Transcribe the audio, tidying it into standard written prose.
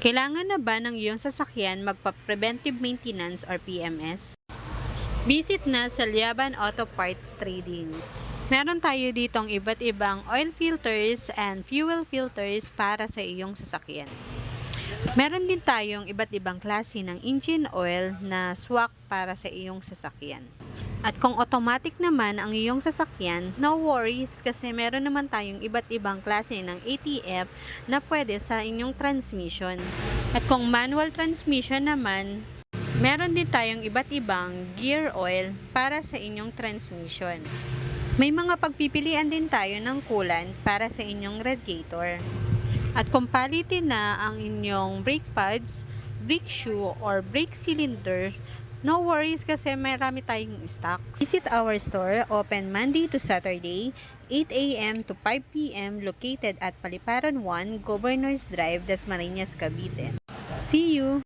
Kailangan na ba ng iyong sasakyan magpa-preventive maintenance or PMS? Visit na sa Liaban Auto Parts Trading. Meron tayo ditong iba't ibang oil filters and fuel filters para sa iyong sasakyan. Meron din tayong iba't ibang klase ng engine oil na swak para sa iyong sasakyan. At kung automatic naman ang iyong sasakyan, no worries kasi meron naman tayong iba't ibang klase ng ATF na pwede sa inyong transmission. At kung manual transmission naman, meron din tayong iba't ibang gear oil para sa inyong transmission. May mga pagpipilian din tayo ng coolant para sa inyong radiator. At kung palitin na ang inyong brake pads, brake shoe, or brake cylinder, no worries kasi marami tayong stock. Visit our store, open Monday to Saturday, 8 a.m. to 5 p.m. located at Paliparan 1, Governors Drive, Dasmariñas, Cavite. See you!